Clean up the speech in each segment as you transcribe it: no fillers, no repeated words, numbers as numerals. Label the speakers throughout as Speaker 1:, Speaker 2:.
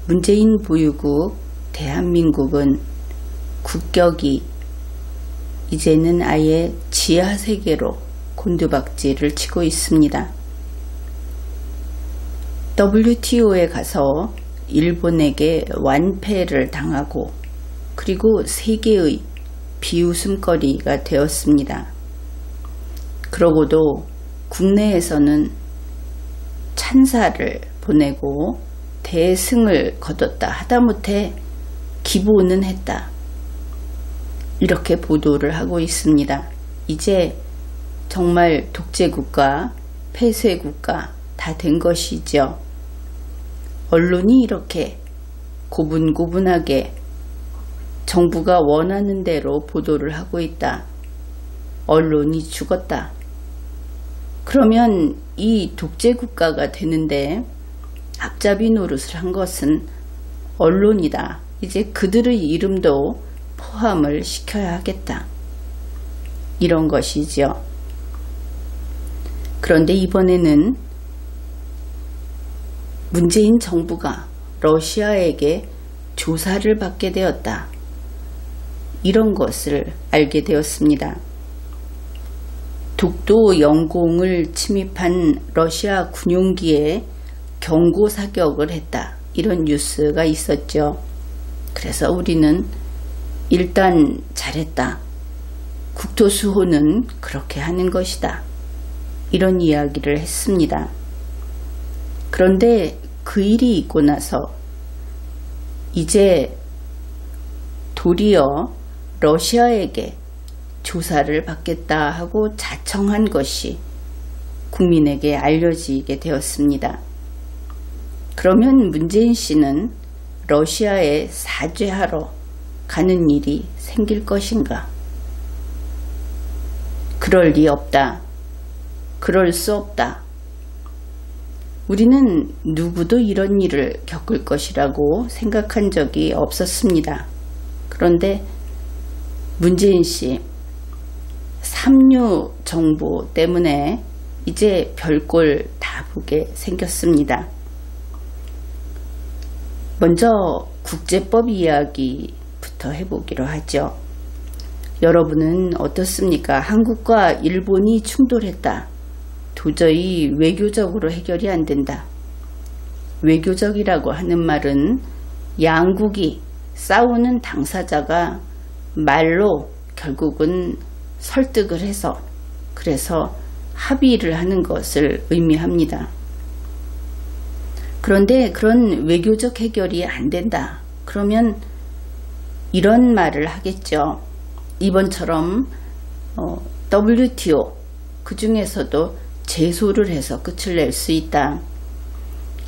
Speaker 1: 문재인 보유국 대한민국은 국격이 이제는 아예 지하세계로 곤두박질을 치고 있습니다. WTO에 가서 일본에게 완패를 당하고 그리고 세계의 비웃음거리가 되었습니다. 그러고도 국내에서는 찬사를 보내고 대승을 거뒀다. 하다못해 기보는 했다. 이렇게 보도를 하고 있습니다. 이제 정말 독재국가, 폐쇄국가 다 된 것이죠. 언론이 이렇게 고분고분하게 정부가 원하는 대로 보도를 하고 있다. 언론이 죽었다. 그러면 이 독재국가가 되는데 앞잡이 노릇을 한 것은 언론이다. 이제 그들의 이름도 포함을 시켜야 하겠다. 이런 것이죠. 그런데 이번에는 문재인 정부가 러시아에게 조사를 받게 되었다. 이런 것을 알게 되었습니다. 독도 영공을 침입한 러시아 군용기에 경고 사격을 했다. 이런 뉴스가 있었죠. 그래서 우리는 일단 잘했다. 국토수호는 그렇게 하는 것이다. 이런 이야기를 했습니다. 그런데 그 일이 있고 나서 이제 도리어 러시아에게 조사를 받겠다 하고 자청한 것이 국민에게 알려지게 되었습니다. 그러면 문재인 씨는 러시아에 사죄하러 가는 일이 생길 것인가? 그럴 리 없다. 그럴 수 없다. 우리는 누구도 이런 일을 겪을 것이라고 생각한 적이 없었습니다. 그런데 문재인 씨 삼류 정보 때문에 이제 별꼴 다 보게 생겼습니다. 먼저 국제법 이야기부터 해보기로 하죠. 여러분은 어떻습니까? 한국과 일본이 충돌했다. 도저히 외교적으로 해결이 안 된다. 외교적이라고 하는 말은 양국이 싸우는 당사자가 말로 결국은 설득을 해서 그래서 합의를 하는 것을 의미합니다. 그런데 그런 외교적 해결이 안 된다. 그러면 이런 말을 하겠죠. 이번처럼 WTO 그 중에서도 제소를 해서 끝을 낼 수 있다.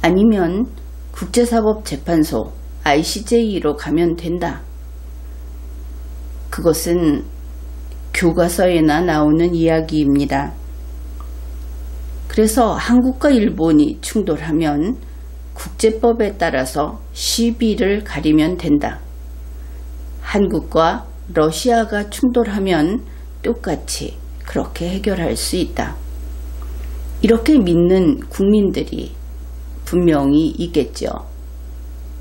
Speaker 1: 아니면 국제사법재판소 ICJ로 가면 된다. 그것은 교과서에나 나오는 이야기입니다. 그래서 한국과 일본이 충돌하면 국제법에 따라서 시비를 가리면 된다. 한국과 러시아가 충돌하면 똑같이 그렇게 해결할 수 있다. 이렇게 믿는 국민들이 분명히 있겠죠.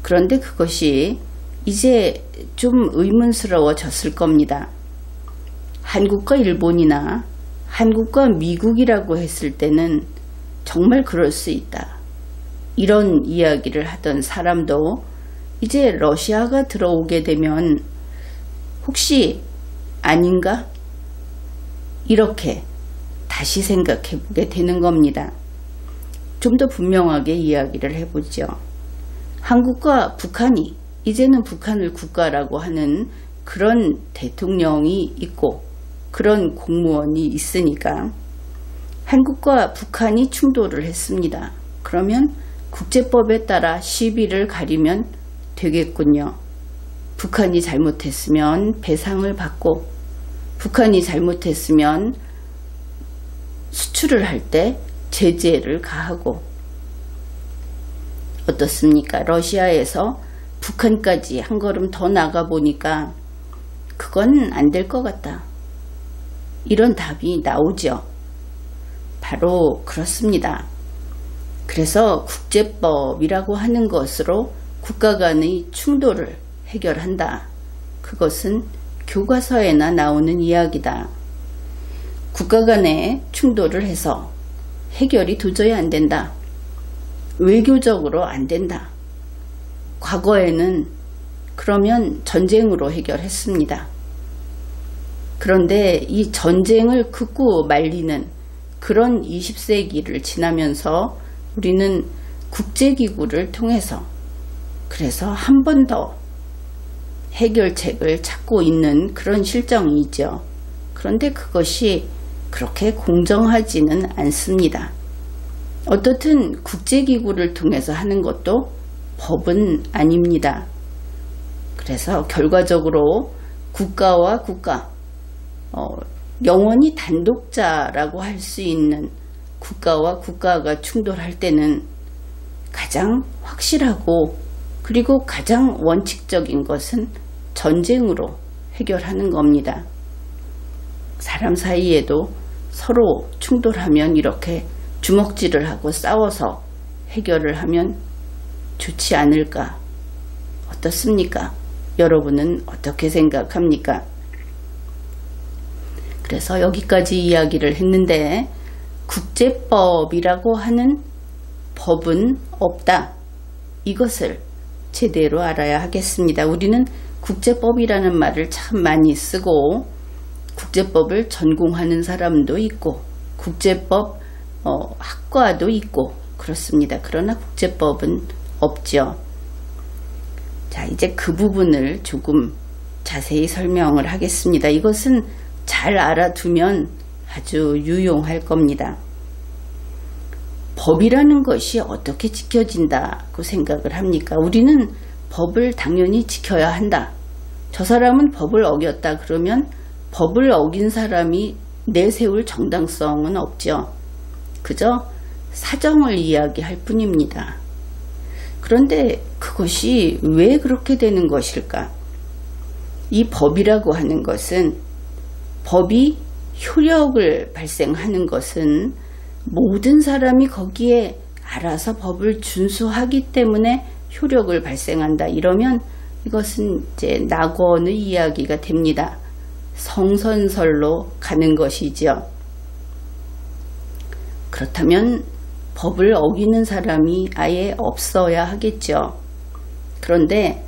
Speaker 1: 그런데 그것이 이제 좀 의문스러워졌을 겁니다. 한국과 일본이나 한국과 미국이라고 했을 때는 정말 그럴 수 있다. 이런 이야기를 하던 사람도 이제 러시아가 들어오게 되면 혹시 아닌가? 이렇게 다시 생각해 보게 되는 겁니다. 좀 더 분명하게 이야기를 해보죠. 한국과 북한이 이제는 북한을 국가라고 하는 그런 대통령이 있고 그런 공무원이 있으니까 한국과 북한이 충돌을 했습니다. 그러면 국제법에 따라 시비를 가리면 되겠군요. 북한이 잘못했으면 배상을 받고 북한이 잘못했으면 수출을 할 때 제재를 가하고 어떻습니까? 러시아에서 북한까지 한 걸음 더 나가 보니까 그건 안 될 것 같다. 이런 답이 나오죠. 바로 그렇습니다. 그래서 국제법이라고 하는 것으로 국가 간의 충돌을 해결한다. 그것은 교과서에나 나오는 이야기다. 국가 간의 충돌을 해서 해결이 도저히 안 된다. 외교적으로 안 된다. 과거에는 그러면 전쟁으로 해결했습니다. 그런데 이 전쟁을 긋고 말리는 그런 20세기를 지나면서 우리는 국제기구를 통해서 그래서 한 번 더 해결책을 찾고 있는 그런 실정이죠. 그런데 그것이 그렇게 공정하지는 않습니다. 어떻든 국제기구를 통해서 하는 것도 법은 아닙니다. 그래서 결과적으로 국가와 국가, 영원히 단독자라고 할 수 있는 국가와 국가가 충돌할 때는 가장 확실하고 그리고 가장 원칙적인 것은 전쟁으로 해결하는 겁니다. 사람 사이에도 서로 충돌하면 이렇게 주먹질을 하고 싸워서 해결을 하면 좋지 않을까? 어떻습니까? 여러분은 어떻게 생각합니까? 그래서 여기까지 이야기를 했는데 국제법이라고 하는 법은 없다. 이것을 제대로 알아야 하겠습니다. 우리는 국제법이라는 말을 참 많이 쓰고 국제법을 전공하는 사람도 있고 국제법 학과도 있고 그렇습니다. 그러나 국제법은 없죠. 자, 이제 그 부분을 조금 자세히 설명을 하겠습니다. 이것은 잘 알아두면 아주 유용할 겁니다. 법이라는 것이 어떻게 지켜진다고 생각을 합니까? 우리는 법을 당연히 지켜야 한다. 저 사람은 법을 어겼다 그러면 법을 어긴 사람이 내세울 정당성은 없죠. 그저 사정을 이야기할 뿐입니다. 그런데 그것이 왜 그렇게 되는 것일까? 이 법이라고 하는 것은 법이 효력을 발생하는 것은 모든 사람이 거기에 알아서 법을 준수하기 때문에 효력을 발생한다. 이러면 이것은 이제 낙원의 이야기가 됩니다. 성선설로 가는 것이죠. 그렇다면 법을 어기는 사람이 아예 없어야 하겠죠. 그런데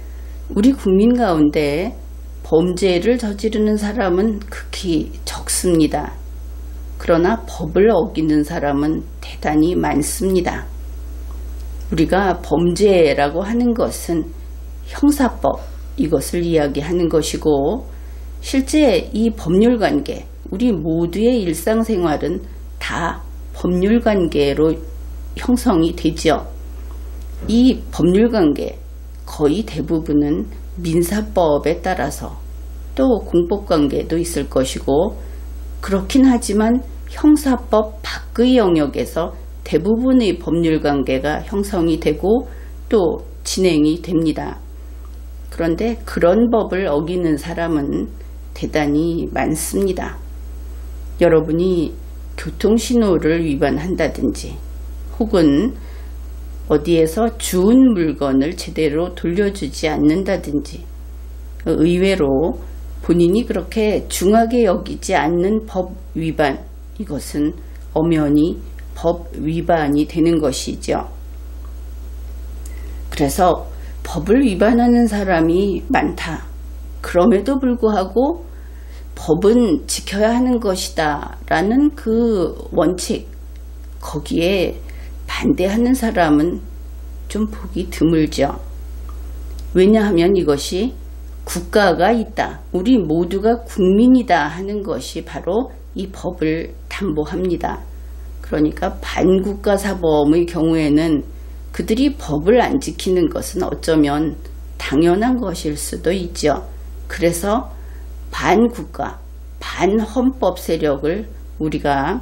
Speaker 1: 우리 국민 가운데 범죄를 저지르는 사람은 극히 적습니다. 그러나 법을 어기는 사람은 대단히 많습니다. 우리가 범죄라고 하는 것은 형사법, 이것을 이야기하는 것이고 실제 이 법률관계, 우리 모두의 일상생활은 다 법률관계로 형성이 되죠. 이 법률관계 거의 대부분은 민사법에 따라서 또 공법관계도 있을 것이고 그렇긴 하지만 형사법 밖의 영역에서 대부분의 법률관계가 형성이 되고 또 진행이 됩니다. 그런데 그런 법을 어기는 사람은 대단히 많습니다. 여러분이 교통신호를 위반한다든지 혹은 어디에서 주운 물건을 제대로 돌려주지 않는다든지 의외로 본인이 그렇게 중하게 여기지 않는 법 위반, 이것은 엄연히 법 위반이 되는 것이죠. 그래서 법을 위반하는 사람이 많다. 그럼에도 불구하고 법은 지켜야 하는 것이다 라는 그 원칙, 거기에 반대하는 사람은 좀 보기 드물죠. 왜냐하면 이것이 국가가 있다, 우리 모두가 국민이다 하는 것이 바로 이 법을 담보합니다. 그러니까 반국가 사범의 경우에는 그들이 법을 안 지키는 것은 어쩌면 당연한 것일 수도 있죠. 그래서 반국가, 반헌법 세력을 우리가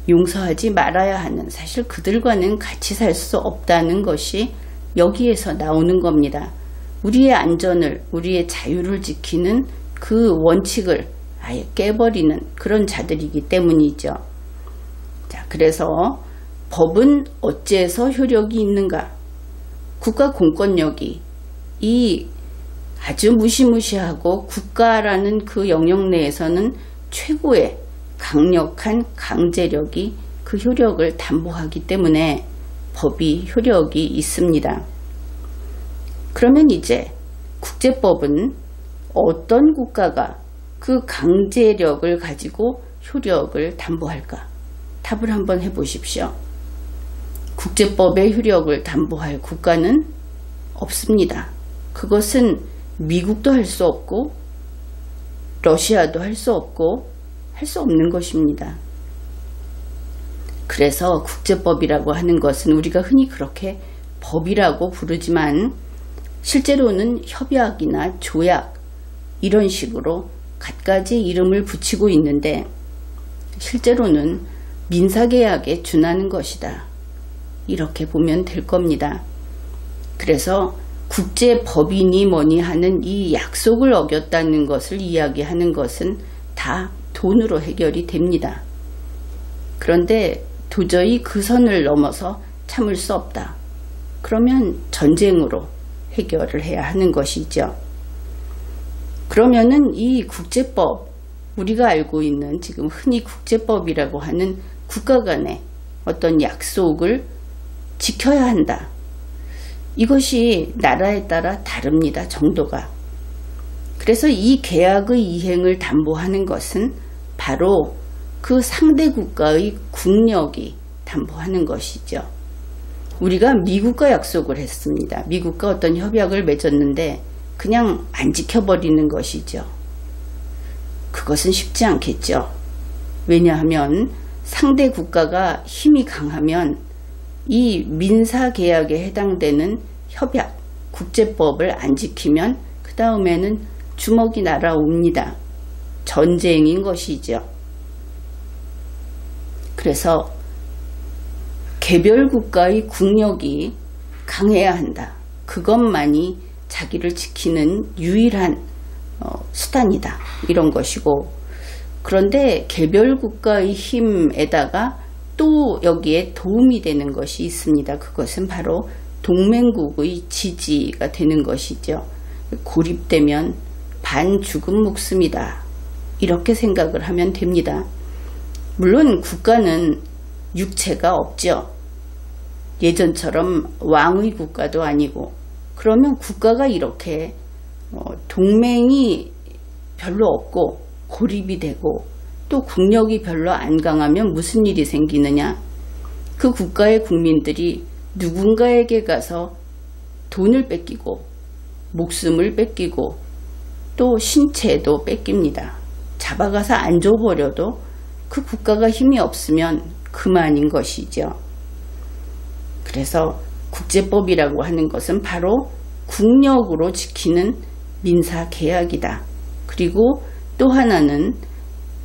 Speaker 1: 용서하지 말아야 하는, 사실 그들과는 같이 살 수 없다는 것이 여기에서 나오는 겁니다. 우리의 안전을, 우리의 자유를 지키는 그 원칙을 아예 깨버리는 그런 자들이기 때문이죠. 자, 그래서 법은 어째서 효력이 있는가? 국가 공권력이 이 아주 무시무시하고 국가라는 그 영역 내에서는 최고의 강력한 강제력이 그 효력을 담보하기 때문에 법이 효력이 있습니다. 그러면 이제 국제법은 어떤 국가가 그 강제력을 가지고 효력을 담보할까? 답을 한번 해보십시오. 국제법의 효력을 담보할 국가는 없습니다. 그것은 미국도 할 수 없고 러시아도 할 수 없고 할 수 없는 것입니다. 그래서 국제법이라고 하는 것은 우리가 흔히 그렇게 법이라고 부르지만 실제로는 협약이나 조약 이런 식으로 갖가지 이름을 붙이고 있는데 실제로는 민사계약에 준하는 것이다. 이렇게 보면 될 겁니다. 그래서 국제법이니 뭐니 하는 이 약속을 어겼다는 것을 이야기하는 것은 다 돈으로 해결이 됩니다. 그런데 도저히 그 선을 넘어서 참을 수 없다. 그러면 전쟁으로 해결을 해야 하는 것이죠. 그러면은 이 국제법, 우리가 알고 있는 지금 흔히 국제법이라고 하는 국가 간의 어떤 약속을 지켜야 한다. 이것이 나라에 따라 다릅니다. 정도가. 그래서 이 계약의 이행을 담보하는 것은 바로 그 상대 국가의 국력이 담보하는 것이죠. 우리가 미국과 약속을 했습니다. 미국과 어떤 협약을 맺었는데 그냥 안 지켜버리는 것이죠. 그것은 쉽지 않겠죠. 왜냐하면 상대 국가가 힘이 강하면 이 민사계약에 해당되는 협약, 국제법을 안 지키면 그 다음에는 주먹이 날아옵니다. 전쟁인 것이죠. 그래서 개별 국가의 국력이 강해야 한다. 그것만이 자기를 지키는 유일한 수단이다. 이런 것이고, 그런데 개별 국가의 힘에다가 또 여기에 도움이 되는 것이 있습니다. 그것은 바로 동맹국의 지지가 되는 것이죠. 고립되면 반 죽은 목숨이다. 이렇게 생각을 하면 됩니다. 물론 국가는 육체가 없죠. 예전처럼 왕의 국가도 아니고, 그러면 국가가 이렇게 동맹이 별로 없고 고립이 되고 또 국력이 별로 안 강하면 무슨 일이 생기느냐? 그 국가의 국민들이 누군가에게 가서 돈을 뺏기고 목숨을 뺏기고 또 신체도 뺏깁니다. 잡아가서 안 줘버려도 그 국가가 힘이 없으면 그만인 것이죠. 그래서 국제법이라고 하는 것은 바로 국력으로 지키는 민사계약이다. 그리고 또 하나는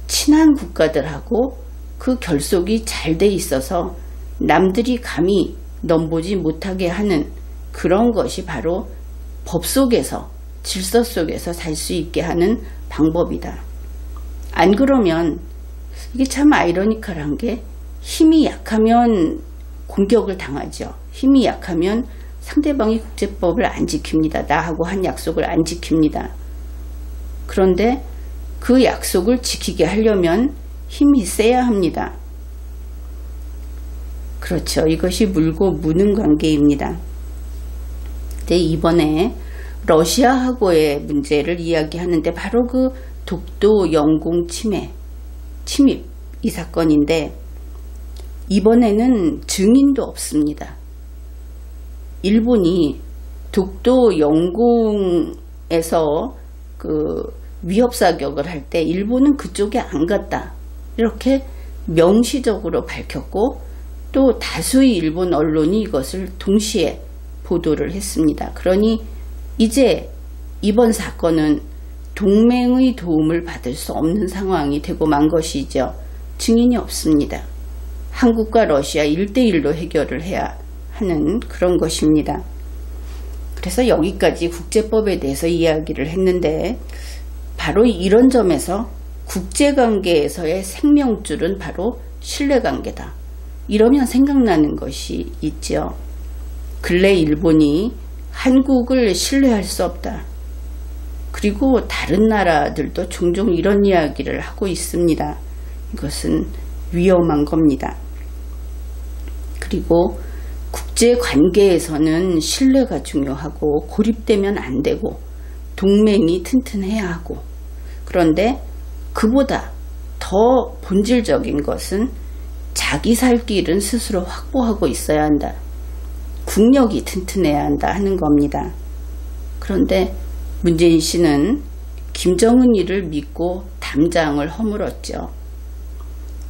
Speaker 1: 친한 국가들하고 그 결속이 잘 돼 있어서 남들이 감히 넘보지 못하게 하는 그런 것이 바로 법 속에서, 질서 속에서 살 수 있게 하는 방법이다. 안 그러면 이게 참 아이러니컬한 게 힘이 약하면 공격을 당하죠. 힘이 약하면 상대방이 국제법을 안 지킵니다. 나하고 한 약속을 안 지킵니다. 그런데 그 약속을 지키게 하려면 힘이 세야 합니다. 그렇죠. 이것이 물고 무는 관계입니다. 근데 이번에 러시아하고의 문제를 이야기하는데 바로 그 독도 영공 침입 이 사건인데 이번에는 증인도 없습니다. 일본이 독도 영공에서 그 위협 사격을 할 때 일본은 그쪽에 안 갔다. 이렇게 명시적으로 밝혔고 또 다수의 일본 언론이 이것을 동시에 보도를 했습니다. 그러니 이제 이번 사건은 동맹의 도움을 받을 수 없는 상황이 되고 만 것이죠. 증인이 없습니다. 한국과 러시아 1대1로 해결을 해야 하는 그런 것입니다. 그래서 여기까지 국제법에 대해서 이야기를 했는데 바로 이런 점에서 국제관계에서의 생명줄은 바로 신뢰관계다. 이러면 생각나는 것이 있죠. 근래 일본이 한국을 신뢰할 수 없다. 그리고 다른 나라들도 종종 이런 이야기를 하고 있습니다. 이것은 위험한 겁니다. 그리고 국제 관계에서는 신뢰가 중요하고 고립되면 안 되고 동맹이 튼튼해야 하고, 그런데 그보다 더 본질적인 것은 자기 살 길은 스스로 확보하고 있어야 한다. 국력이 튼튼해야 한다 하는 겁니다. 그런데 문재인 씨는 김정은이를 믿고 담장을 허물었죠.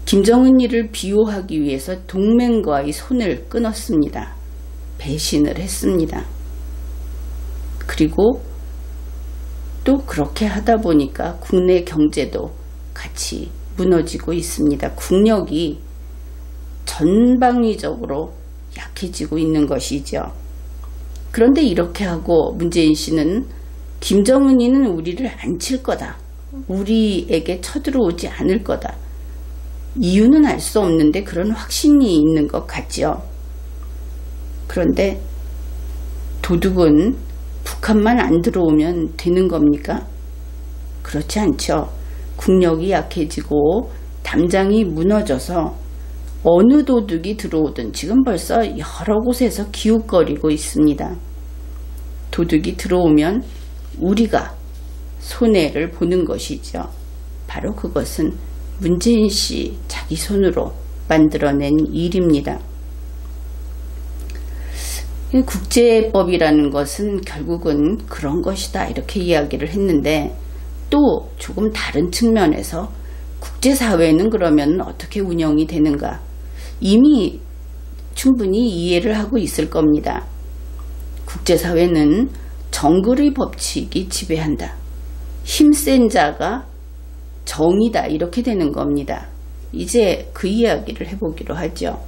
Speaker 1: 김정은이를 비호하기 위해서 동맹과의 손을 끊었습니다. 배신을 했습니다. 그리고 또 그렇게 하다 보니까 국내 경제도 같이 무너지고 있습니다. 국력이 전방위적으로 약해지고 있는 것이죠. 그런데 이렇게 하고 문재인 씨는 김정은이는 우리를 안 칠 거다. 우리에게 쳐들어오지 않을 거다. 이유는 알 수 없는데 그런 확신이 있는 것 같죠. 그런데 도둑은 북한만 안 들어오면 되는 겁니까? 그렇지 않죠. 국력이 약해지고 담장이 무너져서 어느 도둑이 들어오든 지금 벌써 여러 곳에서 기웃거리고 있습니다. 도둑이 들어오면 우리가 손해를 보는 것이죠. 바로 그것은 문재인 씨 자기 손으로 만들어낸 일입니다. 국제법이라는 것은 결국은 그런 것이다 이렇게 이야기를 했는데, 또 조금 다른 측면에서 국제사회는 그러면 어떻게 운영이 되는가 이미 충분히 이해를 하고 있을 겁니다. 국제사회는 정글의 법칙이 지배한다. 힘센 자가 정이다 이렇게 되는 겁니다. 이제 그 이야기를 해보기로 하죠.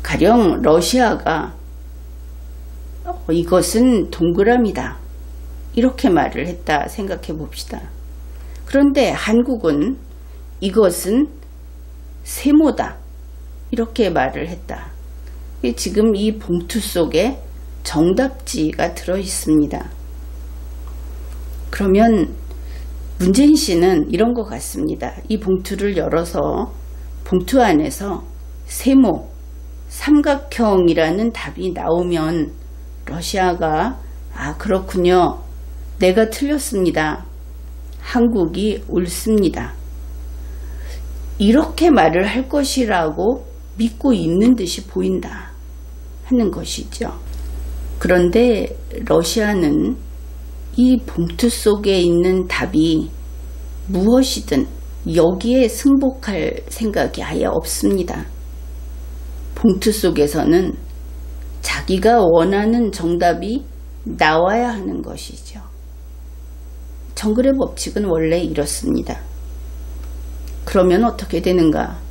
Speaker 1: 가령 러시아가 이것은 동그라미다 이렇게 말을 했다 생각해 봅시다. 그런데 한국은 이것은 세모다 이렇게 말을 했다. 지금 이 봉투 속에 정답지가 들어 있습니다. 그러면 문재인 씨는 이런 것 같습니다. 이 봉투를 열어서 봉투 안에서 세모, 삼각형이라는 답이 나오면 러시아가 그렇군요. 내가 틀렸습니다. 한국이 옳습니다. 이렇게 말을 할 것이라고 믿고 있는 듯이 보인다 하는 것이죠. 그런데 러시아는 이 봉투 속에 있는 답이 무엇이든 여기에 승복할 생각이 아예 없습니다. 봉투 속에서는 자기가 원하는 정답이 나와야 하는 것이죠. 정글의 법칙은 원래 이렇습니다. 그러면 어떻게 되는가?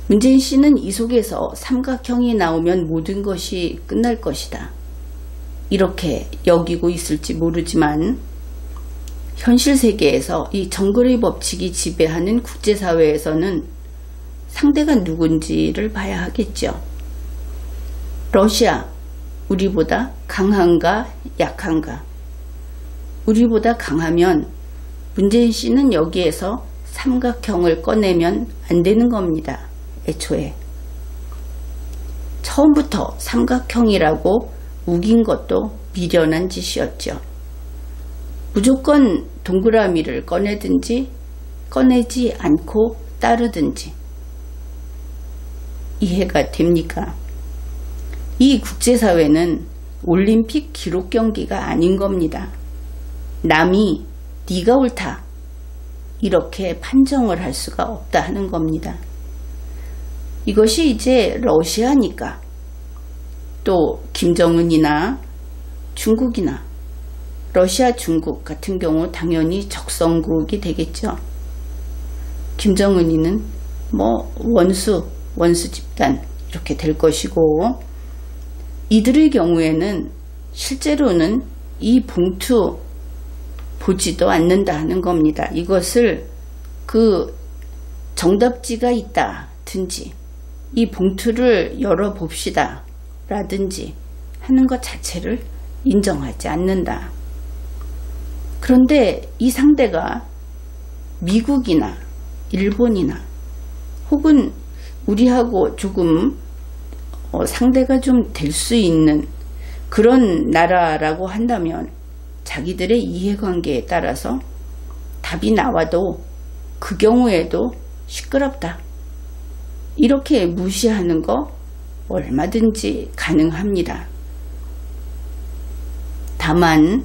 Speaker 1: 문재인 씨는 이 속에서 삼각형이 나오면 모든 것이 끝날 것이다. 이렇게 여기고 있을지 모르지만 현실 세계에서 이 정글의 법칙이 지배하는 국제사회에서는 상대가 누군지를 봐야 하겠죠. 러시아, 우리보다 강한가 약한가? 우리보다 강하면 문재인 씨는 여기에서 삼각형을 꺼내면 안 되는 겁니다. 애초에. 처음부터 삼각형이라고 우긴 것도 미련한 짓이었죠. 무조건 동그라미를 꺼내든지 꺼내지 않고 따르든지. 이해가 됩니까? 이 국제사회는 올림픽 기록 경기가 아닌 겁니다. 남이 네가 옳다 이렇게 판정을 할 수가 없다 하는 겁니다. 이것이 이제 러시아니까 또 김정은이나 중국이나 러시아, 중국 같은 경우 당연히 적성국이 되겠죠. 김정은이는 원수 집단 이렇게 될 것이고, 이들의 경우에는 실제로는 이 봉투 보지도 않는다 하는 겁니다. 이것을 그 정답지가 있다든지 이 봉투를 열어봅시다 상대라든지 하는 것 자체를 인정하지 않는다. 그런데 이 상대가 미국이나 일본이나 혹은 우리하고 조금 상대가 좀 될 수 있는 그런 나라라고 한다면 자기들의 이해관계에 따라서 답이 나와도 그 경우에도 시끄럽다. 이렇게 무시하는 거 얼마든지 가능합니다. 다만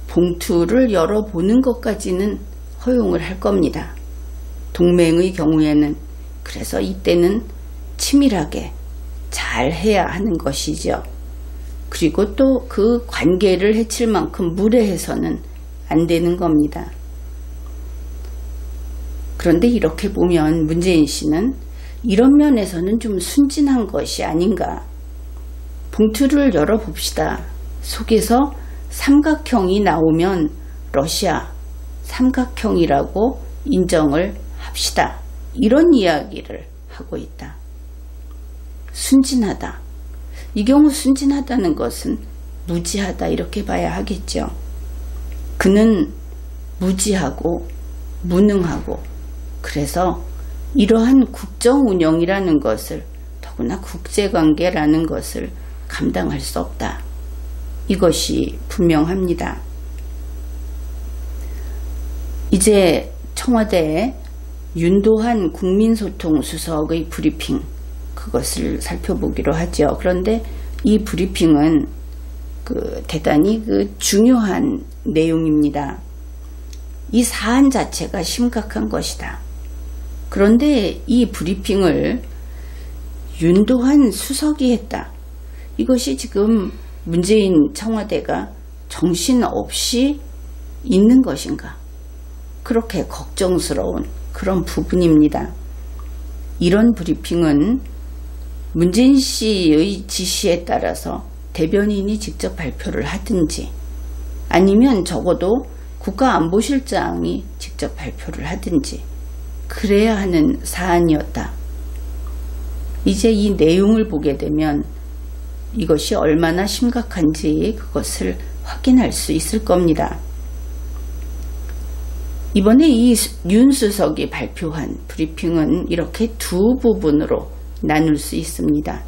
Speaker 1: 봉투를 열어보는 것까지는 허용을 할 겁니다. 동맹의 경우에는. 그래서 이때는 치밀하게 잘 해야 하는 것이죠. 그리고 또 그 관계를 해칠 만큼 무례해서는 안 되는 겁니다. 그런데 이렇게 보면 문재인 씨는 이런 면에서는 좀 순진한 것이 아닌가. 봉투를 열어봅시다. 속에서 삼각형이 나오면 러시아 삼각형이라고 인정을 합시다. 이런 이야기를 하고 있다. 순진하다. 이 경우 순진하다는 것은 무지하다 이렇게 봐야 하겠죠. 그는 무지하고 무능하고 그래서 이러한 국정 운영이라는 것을 더구나 국제관계라는 것을 감당할 수 없다. 이것이 분명합니다. 이제 청와대 윤도한 국민소통수석의 브리핑 그것을 살펴보기로 하죠. 그런데 이 브리핑은 대단히 중요한 내용입니다. 이 사안 자체가 심각한 것이다. 그런데 이 브리핑을 윤도한 수석이 했다. 이것이 지금 문재인 청와대가 정신없이 있는 것인가? 그렇게 걱정스러운 그런 부분입니다. 이런 브리핑은 문재인 씨의 지시에 따라서 대변인이 직접 발표를 하든지 아니면 적어도 국가안보실장이 직접 발표를 하든지 그래야 하는 사안이었다. 이제 이 내용을 보게 되면 이것이 얼마나 심각한지 그것을 확인할 수 있을 겁니다. 이번에 이 윤 수석이 발표한 브리핑은 이렇게 두 부분으로 나눌 수 있습니다.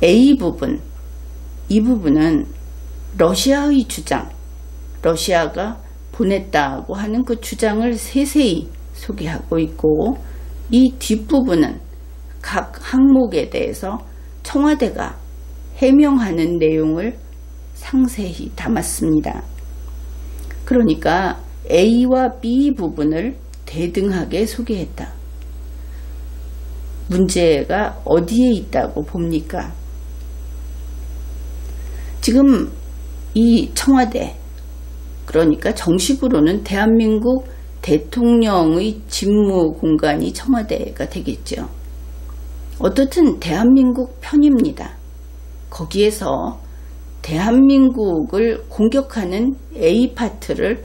Speaker 1: A 부분, 이 부분은 러시아의 주장, 러시아가 보냈다고 하는 그 주장을 세세히 소개하고 있고, 이 뒷부분은 각 항목에 대해서 청와대가 해명하는 내용을 상세히 담았습니다. 그러니까 A와 B 부분을 대등하게 소개했다. 문제가 어디에 있다고 봅니까? 지금 이 청와대, 그러니까 정식으로는 대한민국 대통령의 직무 공간이 청와대가 되겠죠. 어떻든 대한민국 편입니다. 거기에서 대한민국을 공격하는 A 파트를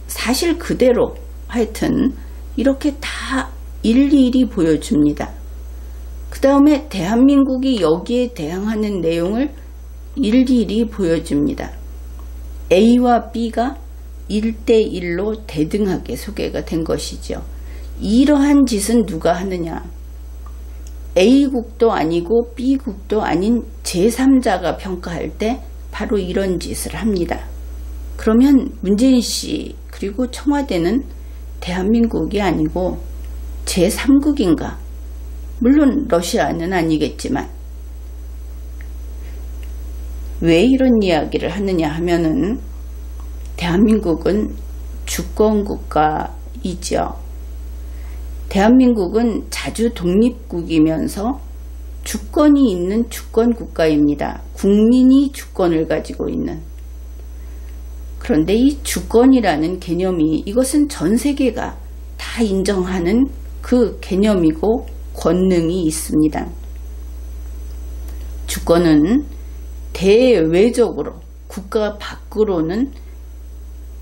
Speaker 1: 사실 그대로 하여튼 이렇게 다 일일이 보여줍니다. 그 다음에 대한민국이 여기에 대항하는 내용을 일일이 보여줍니다. A와 B가 1대1로 대등하게 소개가 된 것이죠. 이러한 짓은 누가 하느냐? A국도 아니고 B국도 아닌 제3자가 평가할 때 바로 이런 짓을 합니다. 그러면 문재인 씨 그리고 청와대는 대한민국이 아니고 제3국인가? 물론 러시아는 아니겠지만 왜 이런 이야기를 하느냐 하면은 대한민국은 주권국가이죠. 대한민국은 자주 독립국이면서 주권이 있는 주권국가입니다. 국민이 주권을 가지고 있는. 그런데 이 주권이라는 개념이 이것은 전 세계가 다 인정하는 그 개념이고 권능이 있습니다. 주권은 대외적으로 국가 밖으로는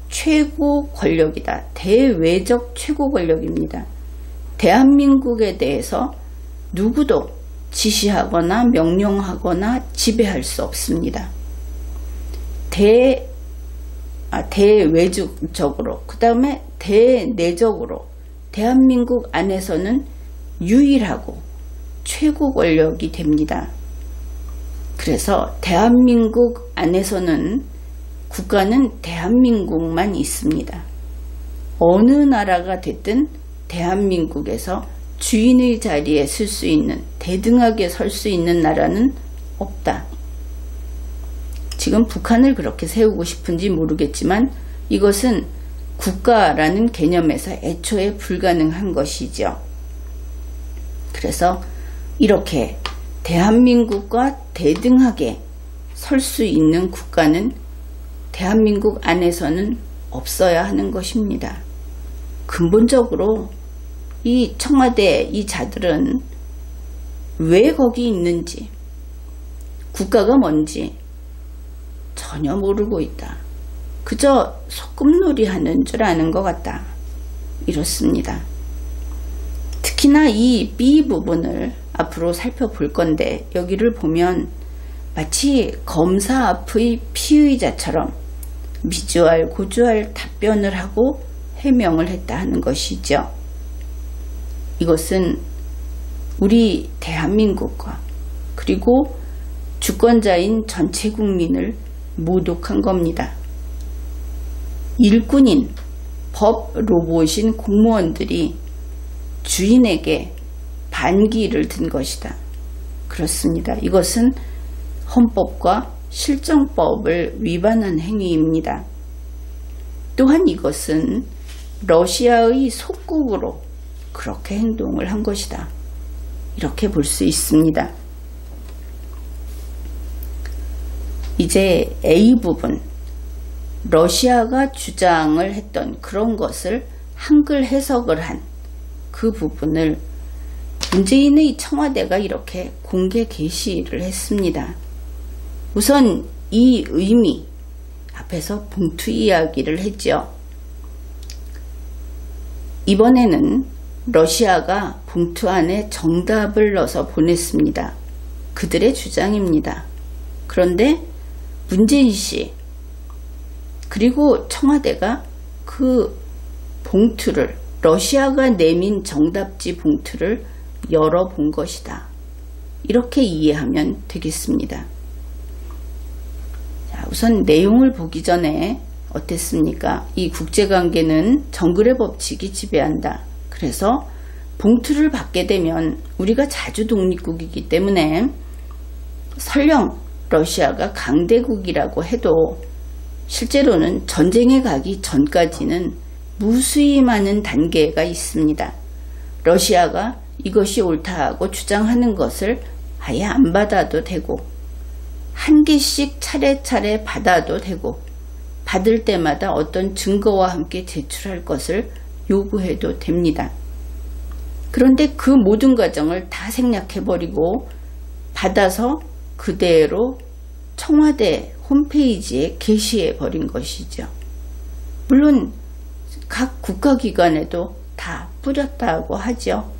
Speaker 1: 최고 권력이다. 대외적 최고 권력입니다. 대한민국에 대해서 누구도 지시하거나 명령하거나 지배할 수 없습니다. 대외적으로, 그 다음에 대내적으로 대한민국 안에서는 유일하고 최고 권력이 됩니다. 그래서 대한민국 안에서는 국가는 대한민국만 있습니다. 어느 나라가 됐든 대한민국에서 주인의 자리에 설 수 있는, 대등하게 설 수 있는 나라는 없다. 지금 북한을 그렇게 세우고 싶은지 모르겠지만 이것은 국가라는 개념에서 애초에 불가능한 것이죠. 그래서 이렇게 대한민국과 대등하게 설 수 있는 국가는 대한민국 안에서는 없어야 하는 것입니다. 근본적으로 이 청와대 이 자들은 왜 거기 있는지, 국가가 뭔지 전혀 모르고 있다. 그저 소꿉놀이 하는 줄 아는 것 같다. 이렇습니다. 특히나 이 B 부분을 앞으로 살펴볼 건데, 여기를 보면 마치 검사 앞의 피의자처럼 미주알 고주알 답변을 하고 해명을 했다 하는 것이죠. 이것은 우리 대한민국과 그리고 주권자인 전체 국민을 모독한 겁니다. 일꾼인 법 로봇인 공무원들이 주인에게 반기를 든 것이다. 그렇습니다. 이것은 헌법과 실정법을 위반한 행위입니다. 또한 이것은 러시아의 속국으로 그렇게 행동을 한 것이다. 이렇게 볼 수 있습니다. 이제 A 부분, 러시아가 주장을 했던 그런 것을 한글 해석을 한 그 부분을 문재인의 청와대가 이렇게 공개 게시를 했습니다. 우선 이 의미, 앞에서 봉투 이야기를 했죠. 이번에는 러시아가 봉투 안에 정답을 넣어서 보냈습니다. 그들의 주장입니다. 그런데 문재인 씨 그리고 청와대가 그 봉투를, 러시아가 내민 정답지 봉투를 열어본 것이다. 이렇게 이해하면 되겠습니다. 자, 우선 내용을 보기 전에 어땠습니까? 이 국제관계는 정글의 법칙이 지배한다. 그래서 봉투를 받게 되면 우리가 자주 독립국이기 때문에 설령 러시아가 강대국이라고 해도 실제로는 전쟁에 가기 전까지는 무수히 많은 단계가 있습니다. 러시아가 이것이 옳다고 주장하는 것을 아예 안 받아도 되고, 한 개씩 차례차례 받아도 되고, 받을 때마다 어떤 증거와 함께 제출할 것을 요구해도 됩니다. 그런데 그 모든 과정을 다 생략해버리고 받아서 그대로 청와대 홈페이지에 게시해버린 것이죠. 물론 각 국가기관에도 다 뿌렸다고 하죠.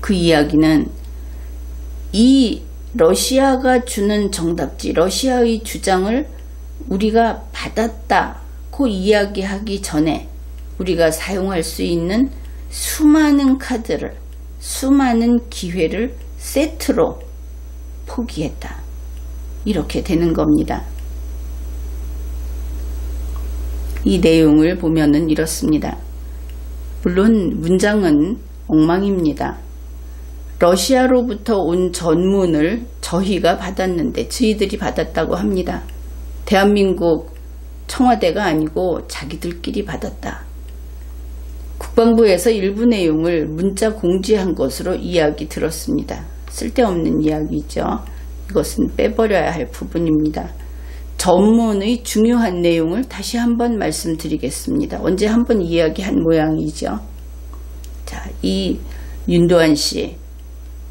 Speaker 1: 그 이야기는 이 러시아가 주는 정답지, 러시아의 주장을 우리가 받았다고 이야기하기 전에 우리가 사용할 수 있는 수많은 카드를, 수많은 기회를 세트로 포기했다. 이렇게 되는 겁니다. 이 내용을 보면은 이렇습니다. 물론 문장은 엉망입니다. 러시아로부터 온 전문을 저희가 받았는데 저희들이 받았다고 합니다. 대한민국 청와대가 아니고 자기들끼리 받았다. 국방부에서 일부 내용을 문자 공지한 것으로 이야기 들었습니다. 쓸데없는 이야기죠. 이것은 빼버려야 할 부분입니다. 전문의 중요한 내용을 다시 한번 말씀드리겠습니다. 언제 한번 이야기한 모양이죠. 자, 이 윤도한 씨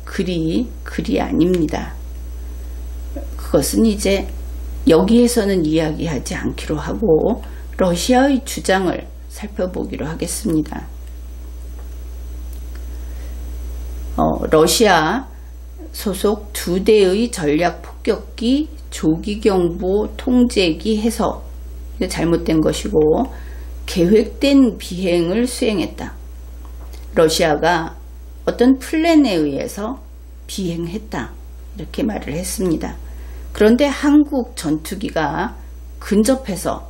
Speaker 1: 글이 아닙니다. 그것은 이제 여기에서는 이야기하지 않기로 하고 러시아의 주장을 살펴보기로 하겠습니다. 러시아 소속 2대의 전략 폭격기 조기경보 통제기 해서 이거 잘못된 것이고 계획된 비행을 수행했다. 러시아가 어떤 플랜에 의해서 비행했다. 이렇게 말을 했습니다. 그런데 한국 전투기가 근접해서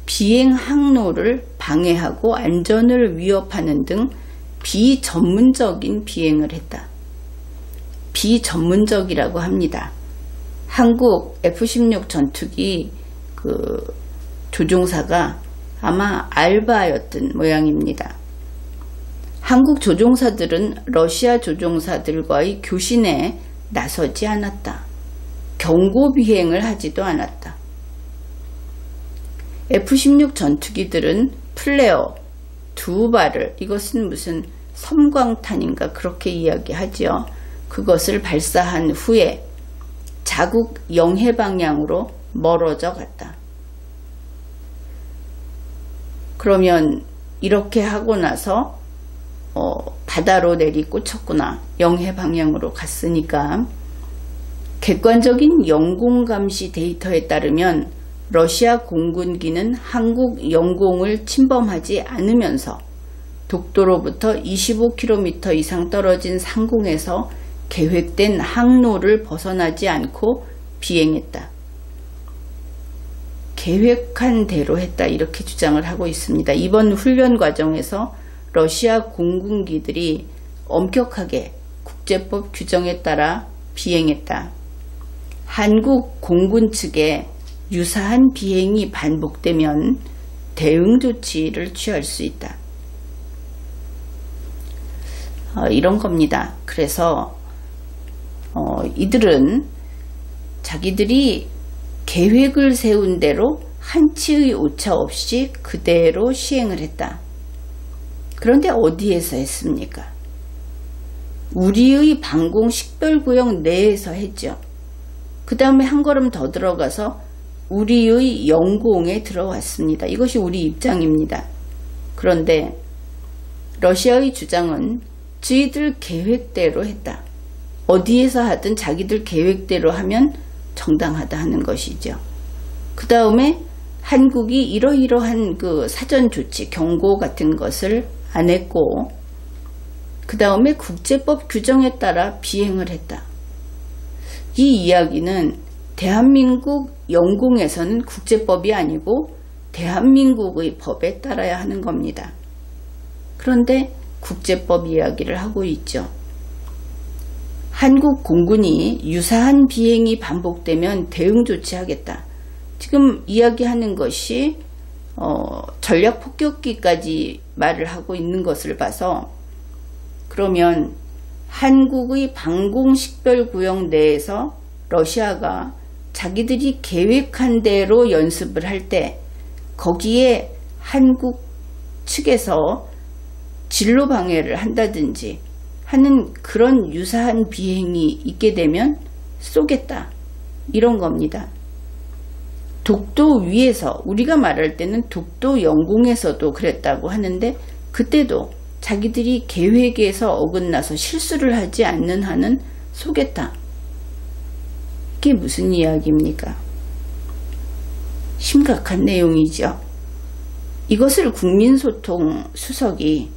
Speaker 1: 비행 항로를 방해하고 안전을 위협하는 등 비전문적인 비행을 했다. 비전문적이라고 합니다. 한국 F-16 전투기 조종사가 아마 알바였던 모양입니다. 한국 조종사들은 러시아 조종사들과의 교신에 나서지 않았다. 경고 비행을 하지도 않았다. F-16 전투기들은 플레어 2발을, 이것은 무슨 섬광탄인가 그렇게 이야기하지요. 그것을 발사한 후에 자국 영해 방향으로 멀어져 갔다. 그러면 이렇게 하고 나서 바다로 내리꽂혔구나. 영해 방향으로 갔으니까. 객관적인 영공감시 데이터에 따르면 러시아 공군기는 한국 영공을 침범하지 않으면서 독도로부터 25km 이상 떨어진 상공에서 계획된 항로를 벗어나지 않고 비행했다. 계획한 대로 했다, 이렇게 주장을 하고 있습니다. 이번 훈련 과정에서 러시아 공군기들이 엄격하게 국제법 규정에 따라 비행했다. 한국 공군 측에 유사한 비행이 반복되면 대응 조치를 취할 수 있다. 이런 겁니다. 그래서 이들은 자기들이 계획을 세운 대로 한치의 오차 없이 그대로 시행을 했다. 그런데 어디에서 했습니까? 우리의 방공 식별구역 내에서 했죠. 그 다음에 한 걸음 더 들어가서 우리의 영공에 들어왔습니다. 이것이 우리 입장입니다. 그런데 러시아의 주장은 저희들 계획대로 했다. 어디에서 하든 자기들 계획대로 하면 정당하다 하는 것이죠. 그 다음에 한국이 이러이러한 사전 조치, 경고 같은 것을 안 했고, 그 다음에 국제법 규정에 따라 비행을 했다. 이 이야기는 대한민국 영공에서는 국제법이 아니고 대한민국의 법에 따라야 하는 겁니다. 그런데 국제법 이야기를 하고 있죠. 한국 공군이 유사한 비행이 반복되면 대응 조치하겠다. 지금 이야기하는 것이 전략 폭격기까지 말을 하고 있는 것을 봐서, 그러면 한국의 방공 식별구역 내에서 러시아가 자기들이 계획한 대로 연습을 할 때 거기에 한국 측에서 진로 방해를 한다든지 하는 그런 유사한 비행이 있게 되면 쏘겠다, 이런 겁니다. 독도 위에서, 우리가 말할 때는 독도 영공에서도 그랬다고 하는데, 그때도 자기들이 계획에서 어긋나서 실수를 하지 않는 한은 쏘겠다. 이게 무슨 이야기입니까? 심각한 내용이죠. 이것을 국민소통 수석이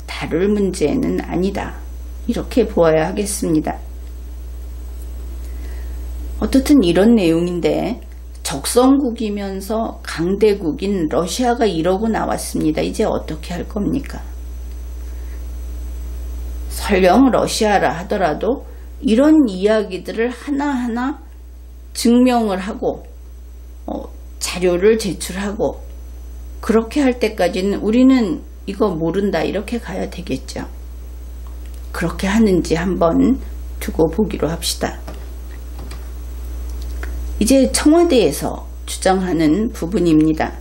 Speaker 1: 다룰 문제는 아니다, 이렇게 보아야 하겠습니다. 어떻든 이런 내용인데, 적성국이면서 강대국인 러시아가 이러고 나왔습니다. 이제 어떻게 할 겁니까? 설령 러시아라 하더라도 이런 이야기들을 하나하나 증명을 하고 자료를 제출하고 그렇게 할 때까지는 우리는 이거 모른다, 이렇게 가야 되겠죠. 그렇게 하는지 한번 두고 보기로 합시다. 이제 청와대에서 주장하는 부분입니다.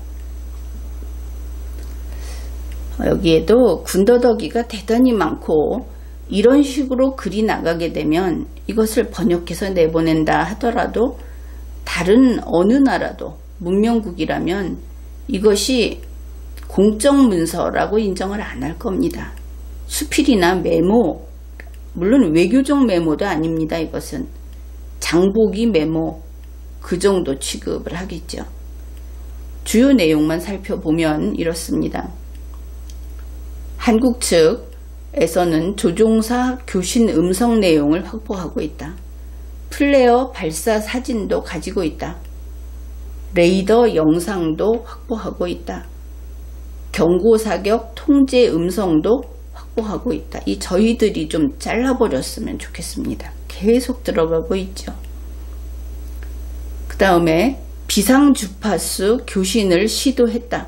Speaker 1: 여기에도 군더더기가 대단히 많고, 이런 식으로 글이 나가게 되면 이것을 번역해서 내보낸다 하더라도 다른 어느 나라도 문명국이라면 이것이 공적 문서라고 인정을 안 할 겁니다. 수필이나 메모 물론 외교적 메모도 아닙니다. 이것은 장보기 메모 그 정도 취급을 하겠죠. 주요 내용만 살펴보면 이렇습니다. 한국 측에서는 조종사 교신 음성 내용을 확보하고 있다. 플레어 발사 사진도 가지고 있다. 레이더 영상도 확보하고 있다. 경고사격 통제 음성도 확보하고 있다. 이 저희들이 좀 잘라버렸으면 좋겠습니다. 계속 들어가고 있죠. 그 다음에 비상주파수 교신을 시도했다.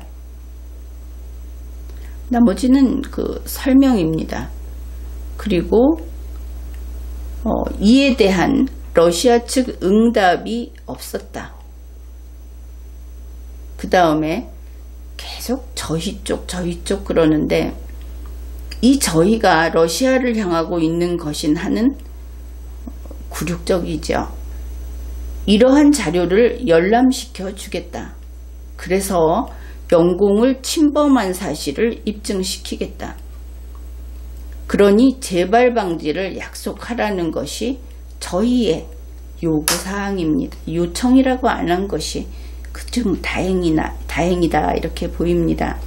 Speaker 1: 나머지는 그 설명입니다. 그리고 이에 대한 러시아 측 응답이 없었다. 그 다음에 계속 저희 쪽 그러는데 이 저희가 러시아를 향하고 있는 것인 한은 굴욕적이죠. 이러한 자료를 열람시켜 주겠다. 그래서 영공을 침범한 사실을 입증시키겠다. 그러니 재발 방지를 약속하라는 것이 저희의 요구사항입니다. 요청이라고 안 한 것이 그중 다행이다 이렇게 보입니다.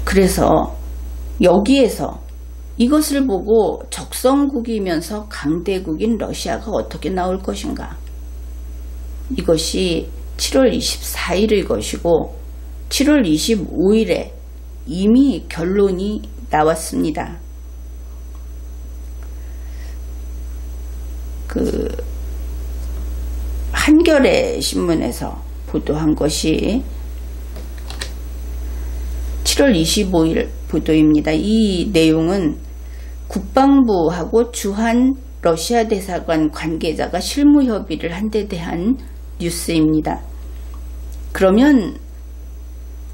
Speaker 1: 그래서 여기에서 이것을 보고 적성국이면서 강대국인 러시아가 어떻게 나올 것인가. 이것이 7월 24일의 것이고 7월 25일에 이미 결론이 나왔습니다. 한겨레 신문에서 보도한 것이 7월 25일 보도입니다. 이 내용은 국방부하고 주한 러시아 대사관 관계자가 실무 협의를 한 데 대한 뉴스입니다. 그러면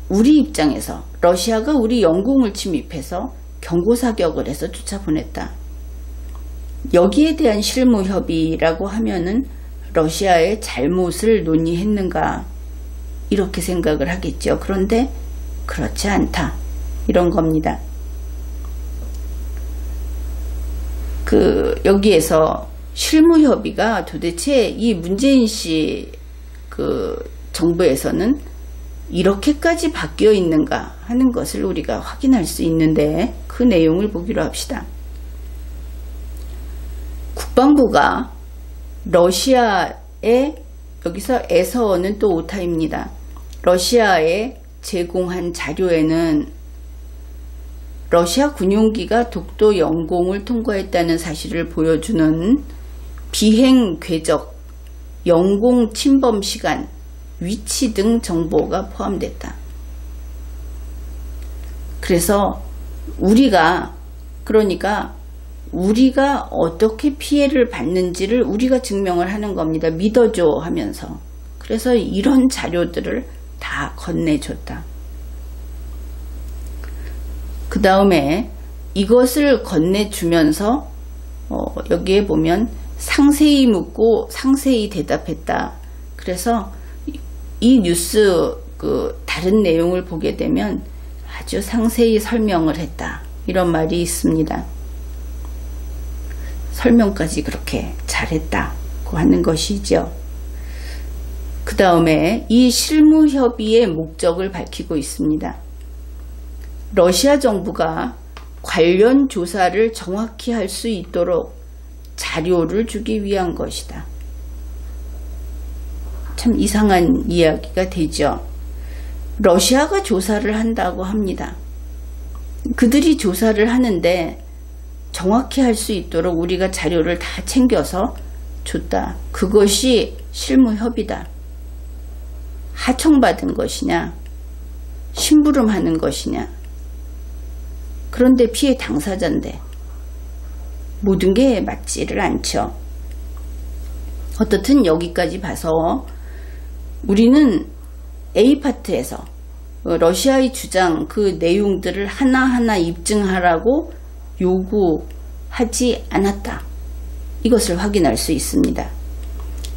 Speaker 1: 우리 입장에서 러시아가 우리 영공을 침입해서 경고사격을 해서 쫓아보냈다. 여기에 대한 실무 협의라고 하면은 러시아의 잘못을 논의했는가 이렇게 생각을 하겠죠. 그런데 그렇지 않다. 이런 겁니다. 여기에서 실무협의가 도대체 이 문재인 씨 정부에서는 이렇게까지 바뀌어 있는가 하는 것을 우리가 확인할 수 있는데 그 내용을 보기로 합시다. 국방부가 러시아에 여기서 에서는 또 오타입니다. 러시아에 제공한 자료에는 러시아 군용기가 독도 영공을 통과했다는 사실을 보여주는 비행 궤적, 영공 침범 시간, 위치 등 정보가 포함됐다. 그래서 그러니까 우리가 어떻게 피해를 받는지를 우리가 증명을 하는 겁니다. 믿어줘 하면서. 그래서 이런 자료들을 다 건네줬다. 그 다음에 이것을 건네주면서 여기에 보면 상세히 묻고 상세히 대답했다. 그래서 이 뉴스 다른 내용을 보게 되면 아주 상세히 설명을 했다. 이런 말이 있습니다. 설명까지 그렇게 잘했다고 하는 것이죠. 그 다음에 이 실무협의의 목적을 밝히고 있습니다. 러시아 정부가 관련 조사를 정확히 할 수 있도록 자료를 주기 위한 것이다. 참 이상한 이야기가 되죠. 러시아가 조사를 한다고 합니다. 그들이 조사를 하는데 정확히 할 수 있도록 우리가 자료를 다 챙겨서 줬다. 그것이 실무협의다. 하청받은 것이냐, 심부름하는 것이냐. 그런데 피해 당사자인데 모든 게 맞지를 않죠. 어떻든 여기까지 봐서 우리는 A파트에서 러시아의 주장 그 내용들을 하나하나 입증하라고 요구하지 않았다. 이것을 확인할 수 있습니다.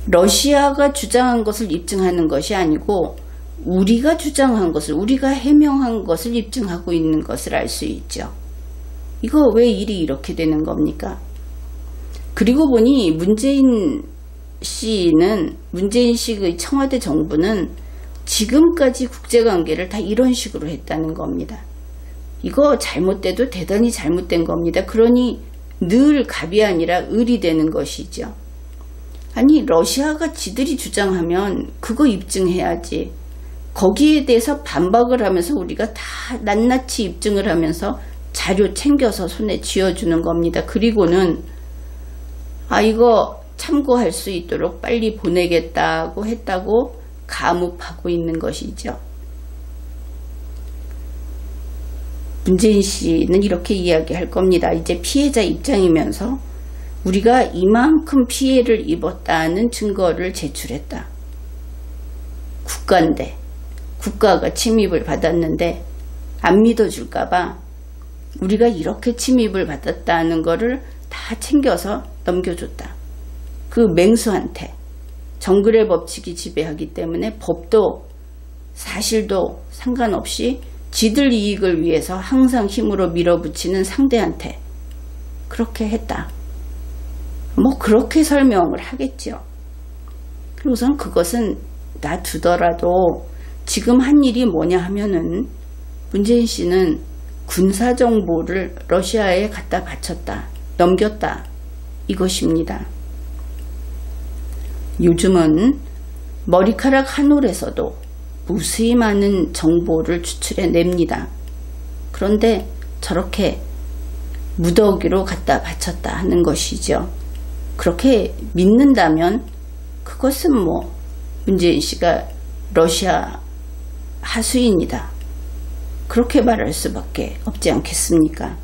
Speaker 1: 러시아가 주장한 것을 입증하는 것이 아니고 우리가 주장한 것을, 우리가 해명한 것을 입증하고 있는 것을 알 수 있죠. 이거 왜 일이 이렇게 되는 겁니까? 그리고 보니 문재인 씨의 청와대 정부는 지금까지 국제관계를 다 이런 식으로 했다는 겁니다. 이거 잘못돼도 대단히 잘못된 겁니다. 그러니 늘 갑이 아니라 을이 되는 것이죠. 아니, 러시아가 지들이 주장하면 그거 입증해야지. 거기에 대해서 반박을 하면서 우리가 다 낱낱이 입증을 하면서 자료 챙겨서 손에 쥐어주는 겁니다. 그리고는 이거 참고할 수 있도록 빨리 보내겠다고 했다고 가묵하고 있는 것이죠. 문재인 씨는 이렇게 이야기할 겁니다. 이제 피해자 입장이면서 우리가 이만큼 피해를 입었다는 증거를 제출했다. 국가인데, 국가가 침입을 받았는데 안 믿어줄까봐 우리가 이렇게 침입을 받았다는 거를 다 챙겨서 넘겨줬다. 그 맹수한테. 정글의 법칙이 지배하기 때문에 법도 사실도 상관없이 지들 이익을 위해서 항상 힘으로 밀어붙이는 상대한테 그렇게 했다. 뭐 그렇게 설명을 하겠죠. 그리고선 그것은 놔두더라도 지금 한 일이 뭐냐 하면은 문재인 씨는 군사정보를 러시아에 갖다 바쳤다. 넘겼다. 이것입니다. 요즘은 머리카락 한 올에서도 무수히 많은 정보를 추출해냅니다. 그런데 저렇게 무더기로 갖다 바쳤다 하는 것이죠. 그렇게 믿는다면 그것은 뭐 문재인 씨가 러시아 하수인이다. 그렇게 말할 수밖에 없지 않겠습니까?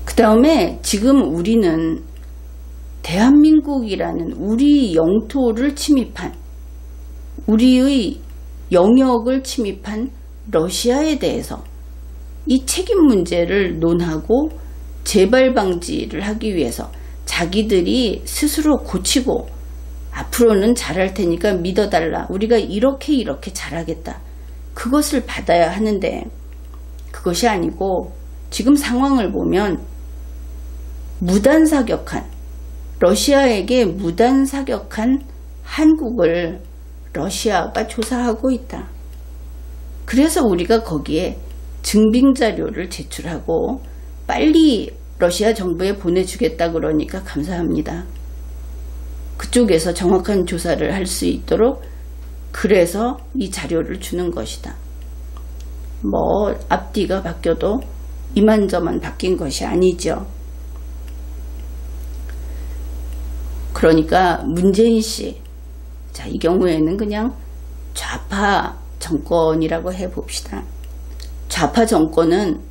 Speaker 1: 그 다음에 지금 우리는 대한민국이라는 우리 영토를 침입한, 우리의 영역을 침입한 러시아에 대해서 이 책임 문제를 논하고 재발 방지를 하기 위해서 자기들이 스스로 고치고 앞으로는 잘할 테니까 믿어달라. 우리가 이렇게 잘하겠다. 그것을 받아야 하는데 그것이 아니고 지금 상황을 보면 무단사격한, 러시아에게 무단사격한 한국을 러시아가 조사하고 있다. 그래서 우리가 거기에 증빙자료를 제출하고 빨리 러시아 정부에 보내주겠다 그러니까 감사합니다. 그쪽에서 정확한 조사를 할 수 있도록 그래서 이 자료를 주는 것이다. 뭐 앞뒤가 바뀌어도 이만저만 바뀐 것이 아니죠. 그러니까 문재인 씨, 자, 이 경우에는 그냥 좌파 정권이라고 해봅시다. 좌파 정권은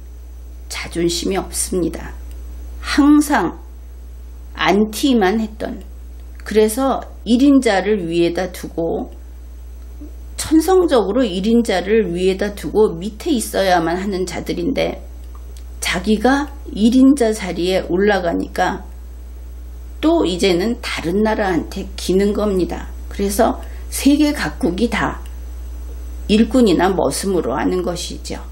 Speaker 1: 자존심이 없습니다. 항상 안티만 했던, 그래서 1인자를 위에다 두고 천성적으로 1인자를 위에다 두고 밑에 있어야만 하는 자들인데 자기가 1인자 자리에 올라가니까 또 이제는 다른 나라한테 기는 겁니다. 그래서 세계 각국이 다 일꾼이나 머슴으로 하는 것이죠.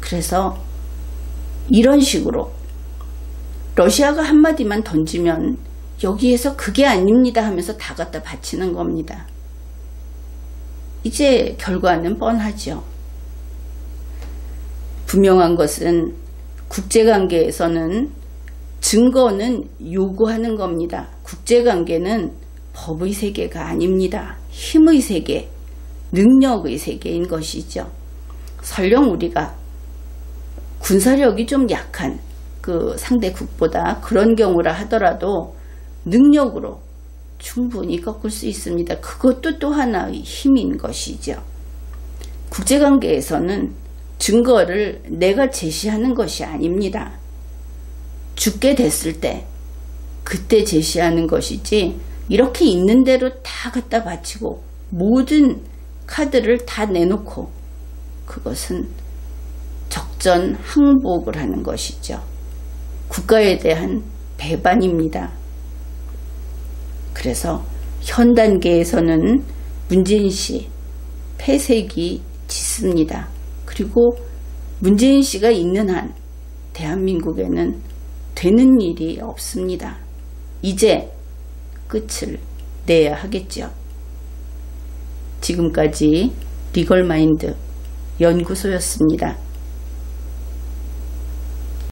Speaker 1: 그래서 이런 식으로 러시아가 한마디만 던지면 여기에서 그게 아닙니다 하면서 다 갖다 바치는 겁니다. 이제 결과는 뻔하죠. 분명한 것은 국제관계에서는 증거는 요구하는 겁니다. 국제관계는 법의 세계가 아닙니다. 힘의 세계, 능력의 세계인 것이죠. 설령 우리가 군사력이 좀 약한 그 상대국보다 그런 경우라 하더라도 능력으로 충분히 꺾을 수 있습니다. 그것도 또 하나의 힘인 것이죠. 국제관계에서는 증거를 내가 제시하는 것이 아닙니다. 죽게 됐을 때 그때 제시하는 것이지 이렇게 있는 대로 다 갖다 바치고 모든 카드를 다 내놓고 그것은 적전 항복을 하는 것이죠. 국가에 대한 배반입니다. 그래서 현 단계에서는 문재인 씨 폐색이 짙습니다. 그리고 문재인 씨가 있는 한 대한민국에는 되는 일이 없습니다. 이제 끝을 내야 하겠죠. 지금까지 리걸마인드 연구소였습니다.